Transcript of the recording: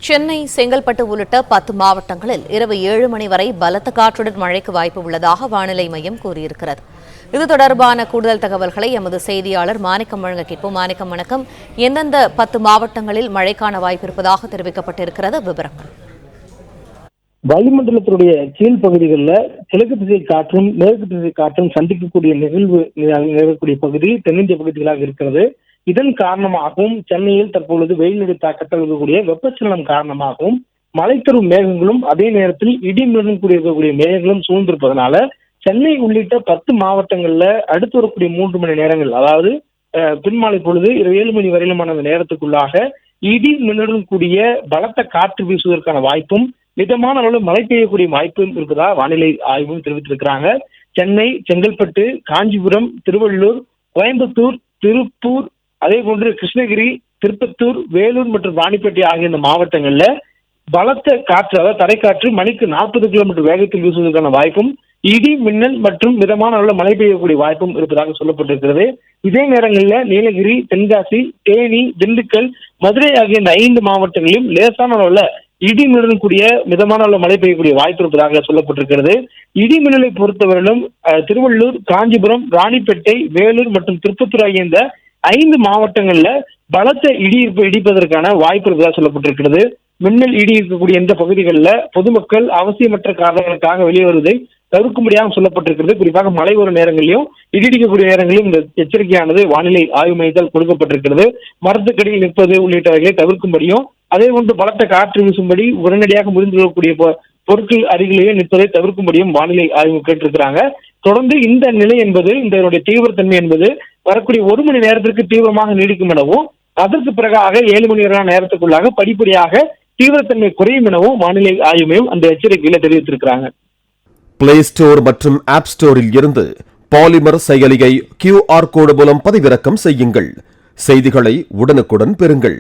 சென்னை, செங்கல்பட்டு உள்ளிட்ட 10 மாவட்டங்களில் இரவு 7 மணி வரை பலத்த காற்றுடன் மழைக்கு வாய்ப்பு உள்ளதாக வானிலை மையம் கூறியிருக்கிறது. இது தொடர்பான கூடுதல் தகவல்களை எமது செய்தியாளர் மாணிக்கம் வழங்க கேட்போம். மாணிக்கம், வணக்கம். எந்தெந்த 10 மாவட்டங்களில் மழைக்கான வாய்ப்பு இருப்பதாக தெரிவிக்கப்பட்டிருக்கிறது? விவரங்கள். வளிமண்டலத்தினுடைய கீழ் பகுதிகளில் கிழக்கு திசை காற்றும் மேற்கு திசை காற்றும் சந்திக்கக்கூடிய நிகழக்கூடிய பகுதி தென்னிந்திய பகுதிகளாக இருக்கிறது. இதன் காரணமாகவும் சென்னையில் தற்பொழுது வெயில் தாக்கத்தில் இருக்கக்கூடிய வெப்பச்சலனம் காரணமாகவும் மழை தரும் மேகங்களும் அதே நேரத்தில் இடி மின்னலுடன் கூடியிருக்கக்கூடிய மேகங்களும் சூழ்ந்திருப்பதனால சென்னை உள்ளிட்ட 10 மாவட்டங்கள்ல அடுத்து வரக்கூடிய 3 மணி நேரங்கள், அதாவது பின்மாலை பொழுது 7 மணி வரையிலுமான நேரத்துக்குள்ளாக இடி மின்னலுடன் கூடிய பலத்த காற்று வீசுவதற்கான வாய்ப்பும் மிதமான அளவில் மழை பெய்யக்கூடிய வாய்ப்பும் இருப்பதா வானிலை ஆய்வும் தெரிவித்திருக்கிறாங்க. சென்னை, செங்கல்பட்டு, காஞ்சிபுரம், திருவள்ளூர், கோயம்புத்தூர், திருப்பூர், அதே போன்று கிருஷ்ணகிரி, திருப்பத்தூர், வேலூர் மற்றும் ராணிப்பேட்டை ஆகிய இந்த மாவட்டங்கள்ல பலத்த காற்று, அதாவது தரைக்காற்று மணிக்கு 40 கிலோமீட்டர் வேகத்தில் வீசுவதற்கான வாய்ப்பும் இடி மின்னல் மற்றும் மிதமான அளவில் மழை பெய்யக்கூடிய வாய்ப்பும் இருப்பதாக சொல்லப்பட்டிருக்கிறது. இதே நேரங்களில் நீலகிரி, தென்காசி, தேனி, திண்டுக்கல், மதுரை ஆகிய இந்த 5 மாவட்டங்களிலும் லேசான அளவில் இடி மின்னலுடன் கூடிய மிதமான அளவில் மழை பெய்யக்கூடிய வாய்ப்பு இருப்பதாக சொல்லப்பட்டிருக்கிறது. இடி மின்னலை பொறுத்தவரையிலும் திருவள்ளூர், காஞ்சிபுரம், ராணிப்பேட்டை, வேலூர் மற்றும் திருப்பத்தூர் ஆகிய இந்த 5 மாவட்டங்கள்ல பலத்த இடி இடிப்பதற்கான வாய்ப்பு இருப்பதாக சொல்லப்பட்டிருக்கிறது. மின்னல் இடி இருக்கக்கூடிய இந்த பகுதிகளில் பொதுமக்கள் அவசியமற்ற காரணங்களுக்காக வெளியே வருவதை தவிர்க்கும்படியாக சொல்லப்பட்டிருக்கிறது. குறிப்பாக மழை வரும் நேரங்களிலும் இடிக்கக்கூடிய நேரங்களிலும் இந்த எச்சரிக்கையானது வானிலை ஆய்வு மையத்தால் கொடுக்கப்பட்டிருக்கிறது. மரத்துக்கடியில் நிற்பது உள்ளிட்டவைகளை தவிர்க்கும்படியும், அதே போன்று பலத்த காற்று வீசும்படி உடனடியாக முறிந்து கொள்ளக்கூடிய பொருட்கள் அருகிலேயே நிற்பதை தவிர்க்கும்படியும் வானிலை ஆய்வு கேட்டிருக்கிறாங்க. தொடர்ந்து இந்த நிலை என்பது, இதனுடைய தீவிரத்தன்மை என்பது வரக்கூடிய 1 மணி நேரத்திற்கு தீவிரமாக நீடிக்கும் எனவும், அதற்கு பிறகாக 7 மணி நேரத்துக்குள்ளாக படிப்படியாக தீவிரத்தன்மை குறையும் எனவும் வானிலை ஆய்வு மையம் அந்த எச்சரிக்கையில தெரிவித்திருக்கிறாங்க. பிளே ஸ்டோர் மற்றும் ஆப் ஸ்டோரில் இருந்து பாலிமர் செயலியை QR கோடு மூலம் பதிவிறக்கம் செய்யுங்கள். செய்திகளை உடனுக்குடன் பெறுங்கள்.